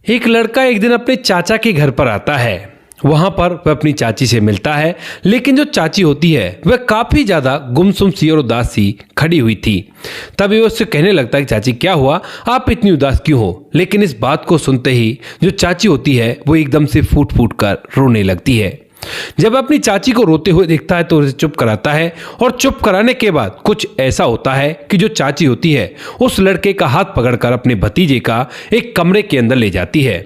एक लड़का एक दिन अपने चाचा के घर पर आता है। वहां पर वह अपनी चाची से मिलता है, लेकिन जो चाची होती है वह काफी ज्यादा गुमसुम सी और उदास सी खड़ी हुई थी। तभी वह उससे कहने लगता है कि चाची क्या हुआ, आप इतनी उदास क्यों हो। लेकिन इस बात को सुनते ही जो चाची होती है वो एकदम से फूट फूट कर रोने लगती है। जब अपनी चाची को रोते हुए देखता है तो उसे चुप कराता है, और चुप कराने के बाद कुछ ऐसा होता है कि जो चाची होती है उस लड़के का हाथ पकड़कर अपने भतीजे का एक कमरे के अंदर ले जाती है।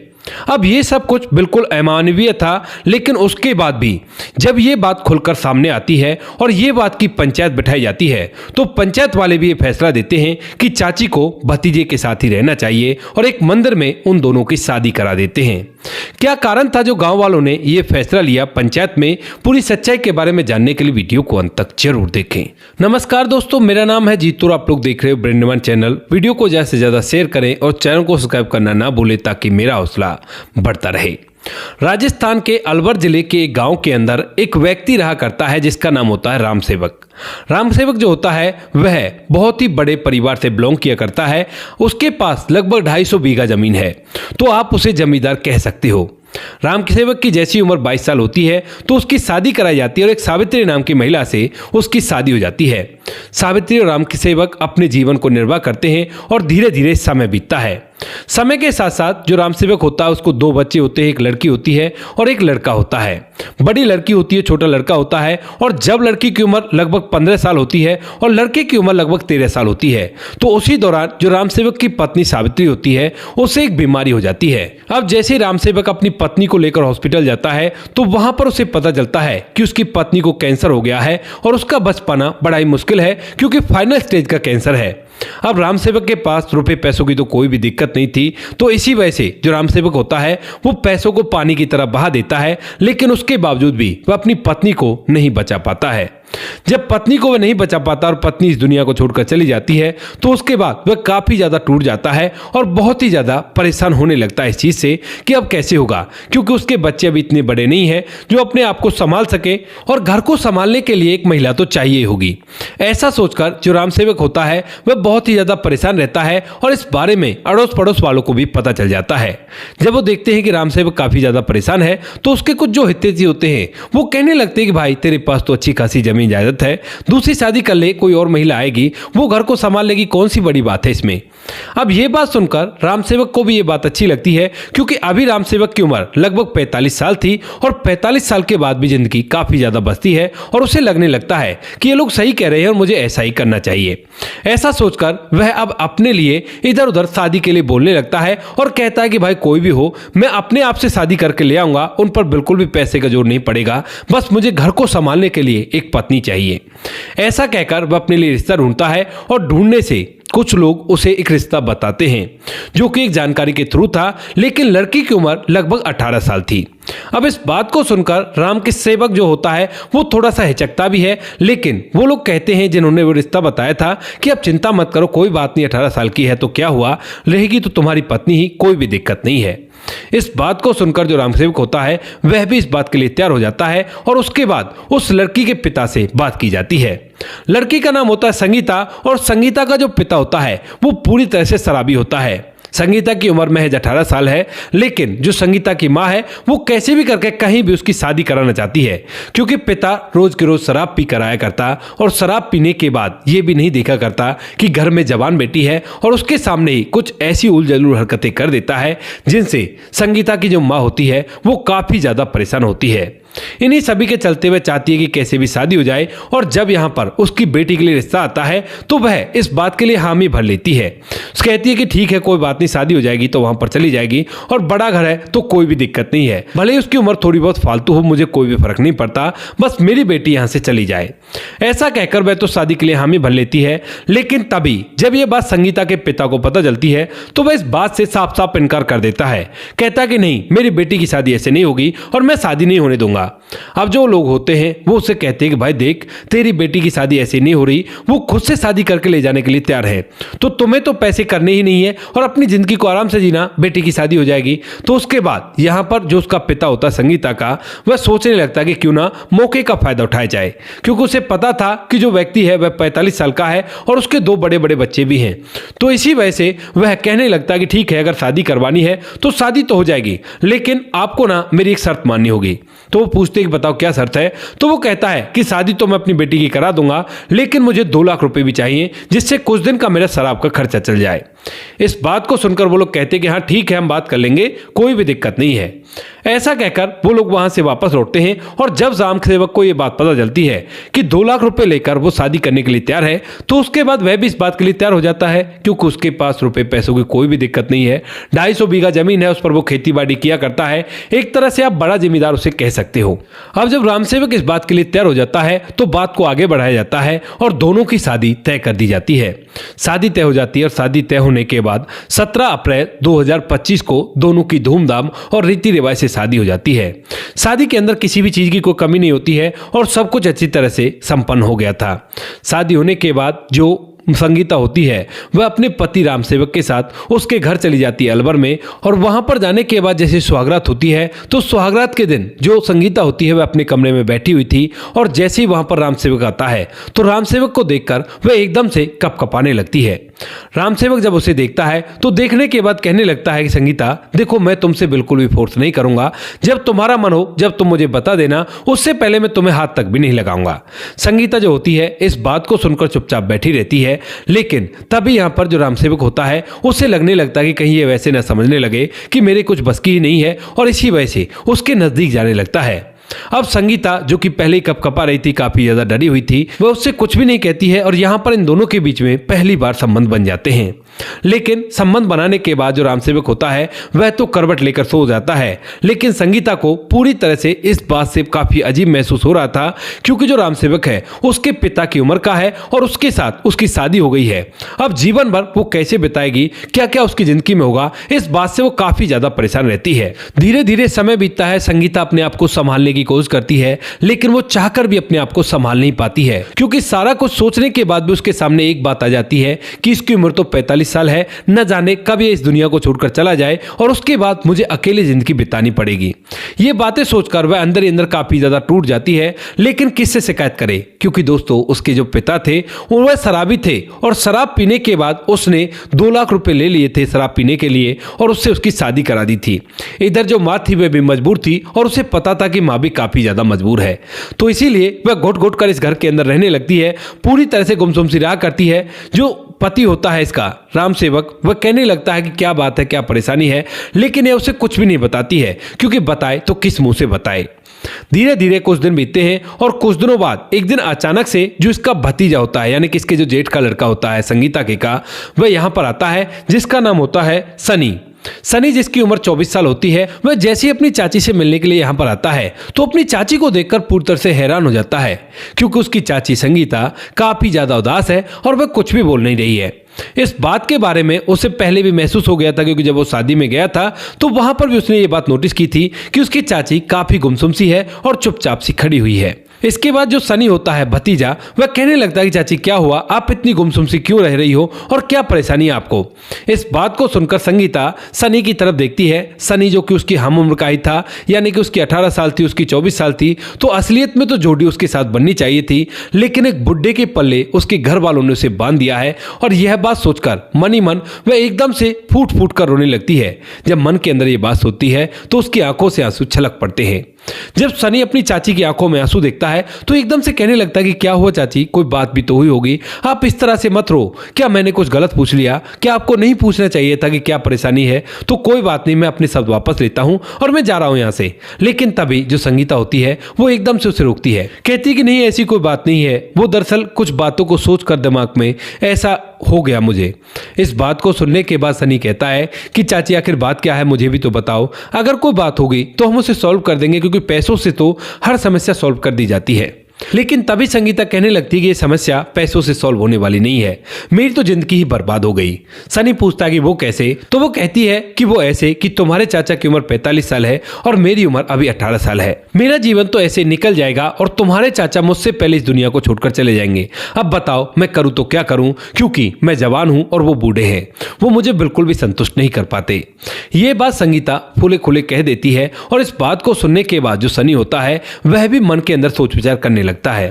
अब ये सब कुछ बिल्कुल अमानवीय था, लेकिन उसके बाद भी जब ये बात खुलकर सामने आती है और ये बात की पंचायत बिठाई जाती है तो पंचायत वाले भी ये फैसला देते हैं कि चाची को भतीजे के साथ ही रहना चाहिए और एक मंदिर में उन दोनों की शादी करा देते हैं। क्या कारण था जो गांव वालों ने ये फैसला लिया पंचायत में, पूरी सच्चाई के बारे में जानने के लिए वीडियो को अंत तक जरूर देखें। नमस्कार दोस्तों, मेरा नाम है जीतू और आप लोग देख रहे हो ब्रेंडमैन चैनल। वीडियो को ज्यादा से ज्यादा शेयर करें और चैनल को सब्सक्राइब करना ना भूलें ताकि मेरा हौसला बढ़ता रहे। राजस्थान के अलवर जिले के एक गांव के अंदर एक व्यक्ति रहा करता है जिसका नाम होता है राम सेवक। राम सेवक जो होता है वह बहुत ही बड़े परिवार से बिलोंग किया करता है। उसके पास लगभग 250 बीघा जमीन है, तो आप उसे जमींदार कह सकते हो। राम सेवक की जैसी उम्र 22 साल होती है तो उसकी शादी कराई जाती है और एक सावित्री नाम की महिला से उसकी शादी हो जाती है। सावित्री और राम सेवक अपने जीवन को निर्वाह करते हैं और धीरे धीरे समय बीतता है। समय के साथ साथ जो राम सेवक होता है उसको 2 बच्चे होते हैं, एक लड़की होती है और एक लड़का होता है। बड़ी लड़की होती है, छोटा लड़का होता है। और जब लड़की की उम्र लगभग 15 साल होती है और लड़के की उम्र लगभग 13 साल होती है तो उसी दौरान जो राम सेवक की पत्नी सावित्री होती है उसे एक बीमारी हो जाती है। अब जैसे राम सेवक अपनी पत्नी को लेकर हॉस्पिटल जाता है तो वहां पर उसे पता चलता है कि उसकी पत्नी को कैंसर हो गया है और उसका बच पाना बड़ा ही मुश्किल है क्योंकि फाइनल स्टेज का कैंसर है। अब राम सेवक के पास रुपए पैसों की तो कोई भी दिक्कत नहीं थी, तो इसी वजह से जो राम सेवक होता है वो पैसों को पानी की तरह बहा देता है, लेकिन उसके बावजूद भी वह अपनी पत्नी को नहीं बचा पाता है। जब पत्नी को वह नहीं बचा पाता और पत्नी इस दुनिया को छोड़कर चली जाती है तो उसके बाद वह काफी ज्यादा टूट जाता है और बहुत ही ज्यादा परेशान होने लगता है इस चीज से कि अब कैसे होगा, क्योंकि उसके बच्चे अभी इतने बड़े नहीं हैं जो अपने आप को संभाल सके और घर को संभालने के लिए एक महिला तो चाहिए होगी। ऐसा सोचकर जो राम सेवक होता है वह बहुत ही ज्यादा परेशान रहता है और इस बारे में अड़ोस पड़ोस वालों को भी पता चल जाता है। जब वो देखते हैं कि राम सेवक काफी ज्यादा परेशान है तो उसके कुछ जो हितैषी होते हैं वो कहने लगते हैं कि भाई तेरे पास तो अच्छी खासी जमीन जायदाद है, दूसरी शादी कर ले, कोई और महिला आएगी वो घर को संभाल लेगी, कौन सी बड़ी बात है इसमें। अब ये बात सुनकर राम सेवक को भी ये बात अच्छी लगती है क्योंकि अभी राम सेवक की उम्र लगभग 45 साल थी और 45 साल के बाद भी जिंदगी काफी ज्यादा बचती है और उसे लगने लगता है कि ये लोग सही कह रहे हैं और मुझे ऐसा ही करना चाहिए। ऐसा सोचकर वह अब अपने लिए इधर उधर शादी के लिए बोलने लगता है और कहता है कि भाई कोई भी हो मैं अपने आप से शादी करके ले आऊंगा, उन पर बिल्कुल भी पैसे का जोर नहीं पड़ेगा, बस मुझे घर को संभालने के लिए एक पत्नी चाहिए। ऐसा कहकर वह अपने लिए रिश्ता ढूंढता है और ढूंढने से कुछ लोग उसे एक रिश्ता बताते हैं जो कि एक जानकारी के थ्रू था, लेकिन लड़की की उम्र लगभग 18 साल थी। अब इस बात को सुनकर राम के सेवक जो होता है वो थोड़ा सा हिचकता भी है, लेकिन वो लोग कहते हैं जिन्होंने वो रिश्ता बताया था कि अब चिंता मत करो, कोई बात नहीं, 18 साल की है तो क्या हुआ, रहेगी तो तुम्हारी पत्नी ही, कोई भी दिक्कत नहीं है। इस बात को सुनकर जो राम सेवक होता है वह भी इस बात के लिए तैयार हो जाता है और उसके बाद उस लड़की के पिता से बात की जाती है। लड़की का नाम होता है संगीता और संगीता का जो पिता होता है वो पूरी तरह से शराबी होता है। संगीता की उम्र महज 18 साल है, लेकिन जो संगीता की माँ है वो कैसे भी करके कहीं भी उसकी शादी कराना चाहती है क्योंकि पिता रोज के रोज शराब पी कर आया करता और शराब पीने के बाद ये भी नहीं देखा करता कि घर में जवान बेटी है और उसके सामने ही कुछ ऐसी उलझुल हरकतें कर देता है जिनसे संगीता की जो माँ होती है वो काफी ज्यादा परेशान होती है। इन्हीं सभी के चलते वह चाहती है कि कैसे भी शादी हो जाए और जब यहाँ पर उसकी बेटी के लिए रिश्ता आता है तो वह इस बात के लिए हामी भर लेती है। कहती है कि ठीक है कोई बात नहीं, शादी हो जाएगी तो वहां पर चली जाएगी और बड़ा घर है तो कोई भी दिक्कत नहीं है, भले ही उसकी उम्र थोड़ी बहुत फालतू हो, मुझे कोई भी फर्क नहीं पड़ता, बस मेरी बेटी यहाँ से चली जाए। ऐसा कहकर वह तो शादी के लिए हामी भर लेती है, लेकिन तभी जब यह बात संगीता के पिता को पता चलती है तो वह इस बात से साफ साफ इनकार कर देता है। कहता है कि नहीं, मेरी बेटी की शादी ऐसे नहीं होगी और मैं शादी नहीं होने दूंगा। दूंगा। अब जो लोग होते हैं वो उससे कहते हैं कि भाई देख, तेरी बेटी की शादी ऐसे नहीं हो रही, वो खुद से शादी करके ले जाने के लिए तैयार है, तो तुम्हें तो पैसे करने ही नहीं है और अपनी जिंदगी को आराम से जीना, बेटी की शादी हो जाएगी। तो उसके बाद यहाँ पर जो उसका पिता होता है संगीता का, वह सोचने लगता है कि क्यों ना मौके का फायदा उठाया जाए, क्योंकि उसे पता था कि जो व्यक्ति है वह 45 साल का है और उसके 2 बड़े बड़े बच्चे भी हैं। तो इसी वजह से वह कहने लगता है कि ठीक है, अगर शादी करवानी है तो शादी तो हो जाएगी, लेकिन आपको ना मेरी एक शर्त माननी होगी। तो वो पूछते हैं कि बताओ क्या शर्त है। तो वो कहता है कि शादी तो मैं अपनी बेटी की करा दूंगा, लेकिन मुझे 2 लाख रुपए भी चाहिए, जिससे कुछ दिन का मेरा शराब का खर्चा चल जाए। इस बात को सुनकर वो लोग कहते हैं कि हाँ ठीक है, हम बात कर लेंगे, कोई भी दिक्कत नहीं है। ऐसा कहकर वो लोग वहां से वापस लौटते हैं और जब राम सेवक को यह बात पता चलती है कि 2 लाख रुपए लेकर वो शादी करने के लिए तैयार है, तो उसके बाद वह भी इस बात के लिए तैयार हो जाता है, क्योंकि उसके पास रुपए पैसों की कोई भी दिक्कत नहीं है। 250 बीघा जमीन है, उस पर वो खेती बाड़ी किया करता है। एक तरह से आप बड़ा जिम्मेदार उसे कह सकते हो। अब जब राम सेवक इस बात के लिए तैयार हो जाता है तो बात को आगे बढ़ाया जाता है और दोनों की शादी तय कर दी जाती है। शादी तय हो जाती है और शादी तय होने के बाद 17 अप्रैल 2025 को दोनों की धूमधाम और रीति रिवाज से शादी हो जाती है। शादी के अंदर किसी भी चीज की कोई कमी नहीं होती है और सब कुछ अच्छी तरह से संपन्न हो गया था। शादी होने के बाद जो संगीता होती है वह अपने पति राम सेवक के साथ उसके घर चली जाती है अलवर में, और वहां पर जाने के बाद जैसे सुहागरात होती है तो सुहागरात के दिन जो संगीता होती है वह अपने कमरे में बैठी हुई थी, और जैसे ही वहां पर राम सेवक आता है तो राम सेवक को देखकर वह एकदम से कपकपाने लगती है। राम सेवक जब उसे देखता है तो देखने के बाद कहने लगता है कि संगीता देखो, मैं तुमसे बिल्कुल भी फोर्स नहीं करूंगा, जब तुम्हारा मन हो जब तुम मुझे बता देना, उससे पहले मैं तुम्हें हाथ तक भी नहीं लगाऊंगा। संगीता जो होती है इस बात को सुनकर चुपचाप बैठी रहती है, लेकिन तभी यहां पर जो राम सेवक होता है उसे लगने लगता है कि कहीं ये वैसे न समझने लगे कि मेरे कुछ बस की ही नहीं है, और इसी वजह से उसके नजदीक जाने लगता है। अब संगीता जो कि पहले ही कपकपा रही थी, काफी ज्यादा डरी हुई थी, वह उससे कुछ भी नहीं कहती है और यहां पर इन दोनों के बीच में पहली बार संबंध बन जाते हैं। लेकिन संबंध बनाने के बाद जो राम सेवक होता है वह तो करवट लेकर सो जाता है, लेकिन संगीता को पूरी तरह से इस बात से काफी अजीब महसूस हो रहा था, क्योंकि जो राम सेवक है उसके पिता की उम्र का है और उसके साथ उसकी शादी हो गई है। अब जीवन भर वो कैसे बिताएगी, क्या क्या उसकी जिंदगी में होगा, इस बात से वो काफी ज्यादा परेशान रहती है। धीरे धीरे समय बीतता है, संगीता अपने आप को संभालने की कोशिश करती है, लेकिन वो चाहकर भी अपने आप को संभाल नहीं पाती है, क्योंकि सारा कुछ सोचने के बाद भी उसके सामने एक बात आ जाती है कि इसकी उम्र तो 45 साल है, न जाने कब ये इस दुनिया को छोड़कर चला जाए और उसके बाद मुझे अकेले जिंदगी बितानी पड़ेगी। ये बातें सोचकर वह अंदर ही अंदर काफी ज्यादा टूट जाती है, लेकिन किससे शिकायत करे, क्योंकि दोस्तों उसके जो पिता थे वह शराबी थे और शराब पीने के बाद उसने 2 लाख रुपए ले लिए थे शराब पीने के लिए और उससे उसकी शादी करा दी थी। इधर जो माँ थी वह भी मजबूर थी और उसे पता था कि माँ भी काफी ज्यादा मजबूर है, तो इसीलिए वह घुट घुट कर इस घर के अंदर रहने लगती है, पूरी तरह से गुमसुम सी रहा करती है। जो पति होता है इसका राम सेवक, वह कहने लगता है कि क्या बात है, क्या परेशानी है, लेकिन यह उसे कुछ भी नहीं बताती है, क्योंकि बताए तो किस मुंह से बताए। धीरे धीरे कुछ दिन बीतते हैं और कुछ दिनों बाद एक दिन अचानक से जो इसका भतीजा होता है, यानी कि इसके जो जेठ का लड़का होता है संगीता के का, वह यहाँ पर आता है, जिसका नाम होता है सनी। सनी जिसकी उम्र 24 साल होती है, वह जैसे ही अपनी चाची से मिलने के लिए यहाँ पर आता है तो अपनी चाची को देखकर पूरी तरह से हैरान हो जाता है, क्योंकि उसकी चाची संगीता काफी ज्यादा उदास है और वह कुछ भी बोल नहीं रही है। इस बात के बारे में उसे पहले भी महसूस हो गया था, क्योंकि जब वो शादी में गया था तो वहां पर भी उसने ये बात नोटिस की थी कि उसकी चाची काफी गुमसुम सी है और चुपचाप सी खड़ी हुई है। इसके बाद जो सनी होता है भतीजा, वह कहने लगता है कि चाची क्या हुआ, आप इतनी गुमसुम सी क्यों रह रही हो और क्या परेशानी है आपको। इस बात को सुनकर संगीता सनी की तरफ देखती है। सनी जो कि उसकी हम उम्र का ही था, यानी कि उसकी 18 साल थी, उसकी 24 साल थी, तो असलियत में तो जोड़ी उसके साथ बननी चाहिए थी, लेकिन एक बुड्ढे के पल्ले उसके घर वालों ने उसे बांध दिया है। और यह बात सोचकर मन ही मन वह एकदम से फूट फूट कर रोने लगती है। जब मन के अंदर यह बात सोचती है तो उसकी आंखों से आंसू छलक पड़ते हैं। जब सनी अपनी चाची की आंखों में आंसू देखता है तो एकदम से कहने लगता है कि क्या हुआ चाची, कोई बात भी तो हुई होगी, आप इस तरह से मत रो, क्या मैंने कुछ गलत पूछ लिया, क्या आपको नहीं पूछना चाहिए था कि क्या परेशानी है, तो कोई बात नहीं, मैं अपने शब्द वापस लेता हूं और मैं जा रहा हूं यहां से। लेकिन तभी जो संगीता होती है वो एकदम से उसे रोकती है, कहती कि नहीं ऐसी कोई बात नहीं है, वो दरअसल कुछ बातों को सोच कर दिमाग में ऐसा हो गया मुझे। इस बात को सुनने के बाद सनी कहता है कि चाची आखिर बात क्या है, मुझे भी तो बताओ, अगर कोई बात होगी तो हम उसे सॉल्व कर देंगे, क्योंकि पैसों से तो हर समस्या सॉल्व कर दी जाती है। लेकिन तभी संगीता कहने लगती है कि ये समस्या पैसों से सॉल्व होने वाली नहीं है, मेरी तो जिंदगी ही बर्बाद हो गई। सनी पूछता है कि वो कैसे, तो वो कहती है कि वो ऐसे कि तुम्हारे चाचा की उम्र 45 साल है और मेरी उम्र अभी 18 साल है। मेरा जीवन तो ऐसे निकल जाएगा और तुम्हारे चाचा मुझसे पहले इस दुनिया को छोड़कर चले जाएंगे। अब बताओ मैं करूँ तो क्या करूँ, क्योंकि मैं जवान हूँ और वो बूढ़े हैं, वो मुझे बिल्कुल भी संतुष्ट नहीं कर पाते। ये बात संगीता खुले खुले कह देती है और इस बात को सुनने के बाद जो सनी होता है वह भी मन के अंदर सोच विचार करने लगता है।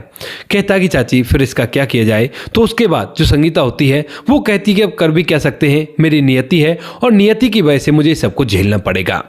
कहता है कि चाची फिर इसका क्या किया जाए। तो उसके बाद जो संगीता होती है वो कहती है कि अब कर भी क्या सकते हैं, मेरी नियति है और नियति की वजह से मुझे सब कुछ झेलना पड़ेगा।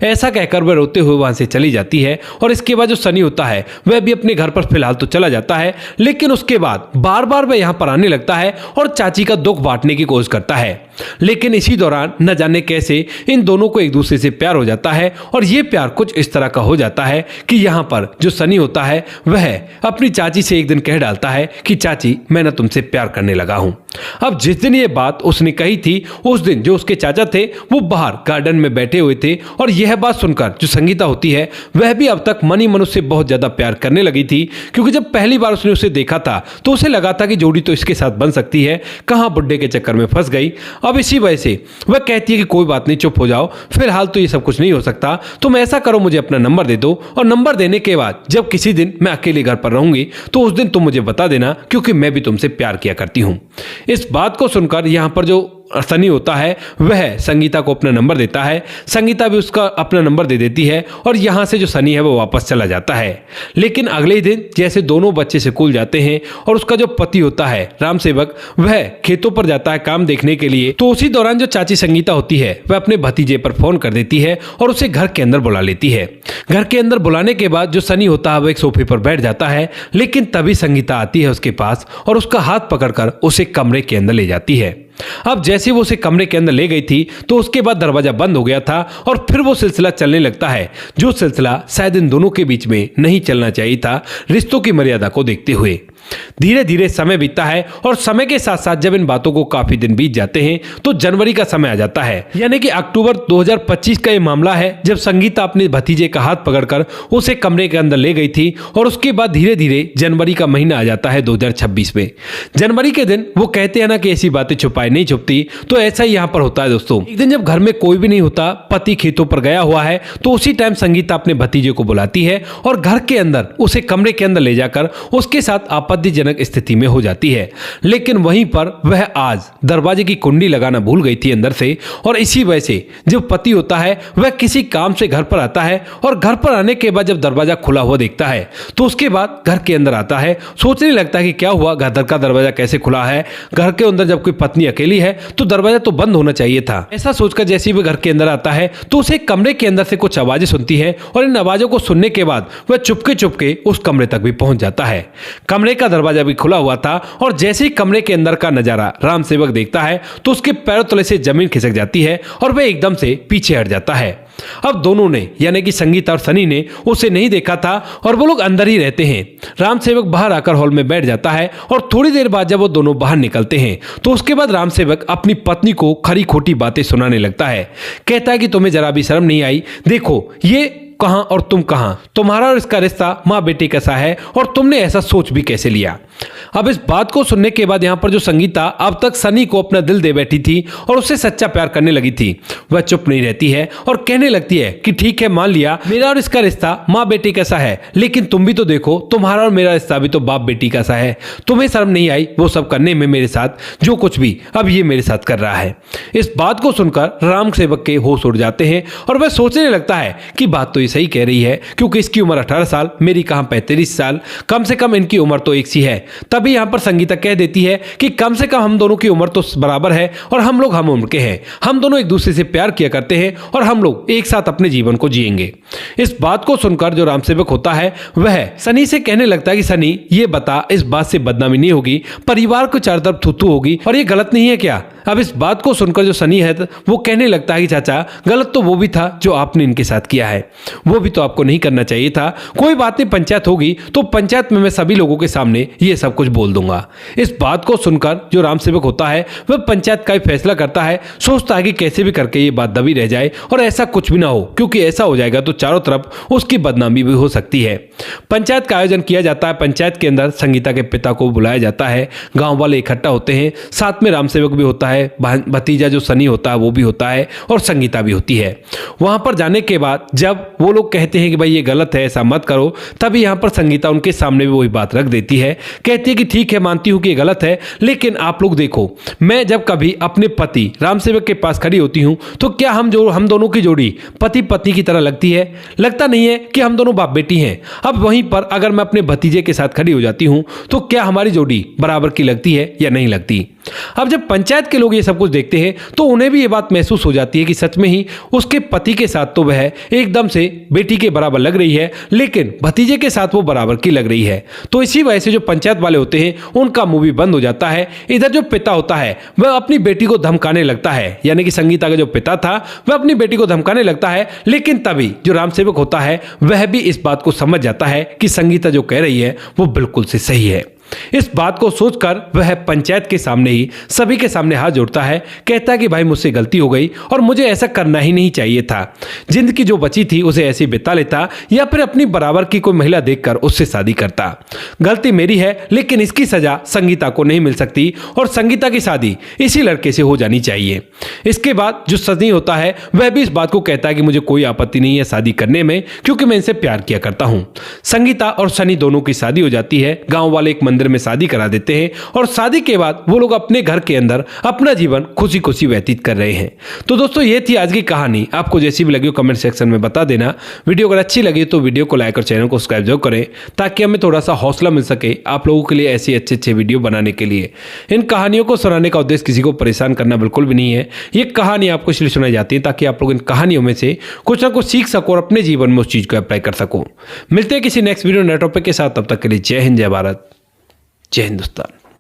ऐसा कहकर वह रोते हुए वहां से चली जाती है और इसके बाद जो सनी होता है वह भी अपने घर पर फिलहाल तो चला जाता है, लेकिन उसके बाद बार बार वह यहाँ पर आने लगता है और चाची का दुख बांटने की कोशिश करता है। लेकिन इसी दौरान न जाने कैसे इन दोनों को एक दूसरे से प्यार हो जाता है और ये प्यार कुछ इस तरह का हो जाता है कि यहाँ पर जो सनी होता है वह अपनी चाची से एक दिन कह डालता है कि चाची मैं ना तुमसे प्यार करने लगा हूँ। अब जिस दिन ये बात उसने कही थी उस दिन जो उसके चाचा थे वो बाहर गार्डन में बैठे हुए थे और यह बात सुनकर जो संगीता होती है वह भी अब तक मनी मन उससे बहुत ज्यादा प्यार करने लगी थी, क्योंकि जब पहली बार उसने उसे देखा था तो उसे लगा था कि जोड़ी तो इसके साथ बन सकती है, कहाँ बुड्ढे के चक्कर में फंस गई। अब इसी वजह से वह कहती है कि कोई बात नहीं, चुप हो जाओ, फिलहाल तो ये सब कुछ नहीं हो सकता, तुम ऐसा करो मुझे अपना नंबर दे दो और नंबर देने के बाद जब किसी दिन मैं अकेले घर पर रहूंगी तो उस दिन तुम मुझे बता देना, क्योंकि मैं भी तुमसे प्यार किया करती हूँ। इस बात को सुनकर यहाँ पर जो सनी होता है वह संगीता को अपना नंबर देता है, संगीता भी उसका अपना नंबर दे देती है और यहाँ से जो सनी है वो वापस चला जाता है। लेकिन अगले ही दिन जैसे दोनों बच्चे स्कूल जाते हैं और उसका जो पति होता है राम सेवक वह खेतों पर जाता है काम देखने के लिए, तो उसी दौरान जो चाची संगीता होती है वह अपने भतीजे पर फोन कर देती है और उसे घर के अंदर बुला लेती है। घर के अंदर बुलाने के बाद जो सनी होता है वह एक सोफे पर बैठ जाता है, लेकिन तभी संगीता आती है उसके पास और उसका हाथ पकड़कर उसे कमरे के अंदर ले जाती है। अब जैसे वो उसे कमरे के अंदर ले गई थी तो उसके बाद दरवाजा बंद हो गया था और फिर वो सिलसिला चलने लगता है, जो सिलसिला शायद इन दोनों के बीच में नहीं चलना चाहिए था, रिश्तों की मर्यादा को देखते हुए। धीरे धीरे समय बीतता है और समय के साथ साथ जब इन बातों को काफी दिन बीत जाते हैं तो जनवरी का समय आ जाता है, यानी कि अक्टूबर 2025 का ये मामला है जब संगीता अपने भतीजे का हाथ पकड़कर उसे कमरे के अंदर ले गई थी और उसके बाद धीरे धीरे जनवरी का महीना आ जाता है 2026 में। जनवरी के दिन वो कहते हैं ना कि ऐसी बातें छुपाई नहीं छुपती, तो ऐसा ही यहाँ पर होता है दोस्तों। एक दिन जब घर में कोई भी नहीं होता, पति खेतों पर गया हुआ है, तो उसी टाइम संगीता अपने भतीजे को बुलाती है और घर के अंदर उसे कमरे के अंदर ले जाकर उसके साथ आपत्तिजनक स्थिति में हो जाती है। लेकिन वहीं पर वह आज दरवाजे की कुंडी लगाना भूल गई थी अंदर से, और इसी वजह से जो पति होता है वह किसी काम से घर पर आता है और घर पर आने के बाद जब दरवाजा खुला हुआ देखता है तो उसके बाद घर के अंदर आता है, सोचने लगता है कि क्या हुआ, घर का दरवाजा कैसे खुला है, घर के अंदर जब कोई पत्नी अकेली है तो दरवाजा तो बंद होना चाहिए था। ऐसा सोचकर जैसे ही वह घर के अंदर आता है तो उसे कमरे के अंदर से कुछ आवाजें सुनती है और इन आवाजों को सुनने के बाद वह चुपके चुपके उस कमरे तक भी पहुंच जाता है। कमरे का दरवाजा भी खुला हुआ था और जैसे ही कमरे के अंदर का नजारा राम सेवक देखता है तो उसके पैरों तले से जमीन खिसक जाती है और वह एकदम से पीछे हट जाता है। अब दोनों ने यानी कि संगीता और सनी ने उसे नहीं देखा था और वो लोग अंदर ही रहते हैं। राम सेवक बाहर आकर हॉल में बैठ जाता है और थोड़ी देर बाद जब वो दोनों बाहर निकलते हैं तो उसके बाद राम सेवक अपनी पत्नी को खरी खोटी बातें सुनाने लगता है। कहता है कि तुम्हें जरा भी शर्म नहीं आई, देखो ये कहां और तुम कहां, तुम्हारा और इसका रिश्ता माँ बेटी कैसा है और तुमने ऐसा सोच भी कैसे लिया। अब इस बात को सुनने के बाद यहाँ पर जो संगीता अब तक सनी को अपना दिल दे बैठी थी और उससे सच्चा प्यार करने लगी थी, वह चुप नहीं रहती है और कहने लगती है कि ठीक है मान लिया मेरा और इसका रिश्ता माँ बेटी कैसा है, लेकिन तुम भी तो देखो तुम्हारा और मेरा रिश्ता भी तो बाप बेटी कैसा है। तुम्हें शर्म नहीं आई वो सब करने में मेरे साथ, जो कुछ भी अब ये मेरे साथ कर रहा है। इस बात को सुनकर राम सेवक के होश उड़ जाते हैं और वह सोचने लगता है कि बात तो ये सही कह रही है, क्योंकि इसकी उम्र 18 साल, मेरी कहां 35 साल, कम से कम इनकी उम्र तो एक सी है। तभी यहां पर संगीता कह देती है कि कम से कम हम दोनों की उम्र तो बराबर है और हम लोग हम उम्र के हैं, हम दोनों एक दूसरे से प्यार किया करते हैं और हम लोग एक साथ अपने जीवन को जिएंगे। इस बात को सुनकर जो राम सेवक होता है वह सनी से कहने लगता है कि सनी ये बता, इस बात से बदनामी नहीं होगी, परिवार को चारों तरफ थू थू होगी और ये गलत नहीं है क्या? अब इस बात को सुनकर जो सनी है वो कहने लगता है कि चाचा गलत तो वो भी था जो आपने इनके साथ किया है, वो भी तो आपको नहीं करना चाहिए था। कोई बात नहीं, पंचायत होगी तो पंचायत में मैं सभी लोगों के सामने ये सब कुछ बोल दूंगा। इस बात को सुनकर जो राम सेवक होता है वह पंचायत का ही फैसला करता है, सोचता है कि कैसे भी करके ये बात दबी रह जाए और ऐसा कुछ भी ना हो, क्योंकि ऐसा हो जाएगा तो चारों तरफ उसकी बदनामी भी हो सकती है। पंचायत का आयोजन किया जाता है। पंचायत के अंदर संगीता के पिता को बुलाया जाता है, गांव वाले इकट्ठा होते हैं, साथ में राम सेवक भी होता है, भतीजा जो सनी होता है वो भी होता है और संगीता भी होती है। वहां पर जाने के बाद जब वो लोग कहते हैं कि भाई ये गलत है, ऐसा मत करो, तभी यहां पर संगीता उनके सामने भी वही बात रख देती है। कहती है कि ठीक है, मानती हूं कि ये गलत है, लेकिन आप लोग देखो, मैं जब कभी अपने पति राम सेवक के पास खड़ी होती हूं तो क्या हम दोनों की जोड़ी पति पत्नी की तरह लगती है? लगता नहीं है कि हम दोनों बाप बेटी हैं। अब वहीं पर अगर मैं अपने भतीजे के साथ खड़ी हो जाती हूं तो क्या हमारी जोड़ी बराबर की लगती है या नहीं लगती? अब जब पंचायत के लोग ये सब कुछ देखते हैं तो उन्हें भी ये बात महसूस हो जाती है कि सच में ही उसके पति के साथ तो वह एकदम से बेटी के बराबर लग रही है, लेकिन भतीजे के साथ वो बराबर की लग रही है। तो इसी वजह से जो पंचायत वाले होते हैं उनका मुंह भी बंद हो जाता है। इधर जो पिता होता है वह अपनी बेटी को धमकाने लगता है, यानी कि संगीता का जो पिता था वह अपनी बेटी को धमकाने लगता है, लेकिन तभी जो राम सेवक होता है वह भी इस बात को समझ जाता है कि संगीता जो कह रही है वो बिल्कुल से सही है। इस बात को सोचकर वह पंचायत के सामने ही सभी के सामने हाथ जोड़ता है, कहता है कि भाई मुझसे गलती हो गई और मुझे ऐसा करना ही नहीं चाहिए था। जिंदगी जो बची थी उसे ऐसे बिता लेता या फिर अपनी बराबर की कोई महिला देखकर उससे शादी करता। गलती मेरी है, लेकिन इसकी सजा संगीता को नहीं मिल सकती और संगीता की शादी इसी लड़के से हो जानी चाहिए। इसके बाद जो सनी होता है वह भी इस बात को कहता है कि मुझे कोई आपत्ति नहीं है शादी करने में, क्योंकि मैं इनसे प्यार किया करता हूं। संगीता और सनी दोनों की शादी हो जाती है। गांव वाले एक मंदिर में शादी करा देते हैं और शादी के बाद वो लोग अपने घर के अंदर अपना जीवन खुशी खुशी व्यतीत कर रहे हैं। तो दोस्तों ये थी आज की कहानी। आपको जैसी भी लगी हो कमेंट सेक्शन में बता देना। वीडियो अगर अच्छी लगी तो वीडियो को लाइक और चैनल को सब्सक्राइब जरूर करें, ताकि हमें थोड़ा सा हौसला मिल सके आप लोगों के लिए ऐसी अच्छे वीडियो बनाने के लिए। इन कहानियों को सुनाने का उद्देश्य किसी को परेशान करना बिल्कुल भी नहीं है। ये कहानी आपको इसलिए सुनाई जाती है ताकि आप लोग इन कहानियों में से कुछ ना कुछ सीख सको और अपने जीवन में उस चीज को अप्लाई कर सको। मिलते हैं किसी नेक्स्ट वीडियो नए टॉपिक के साथ, तब तक के लिए जय हिंद, जय भारत, जय हिंदुस्तान।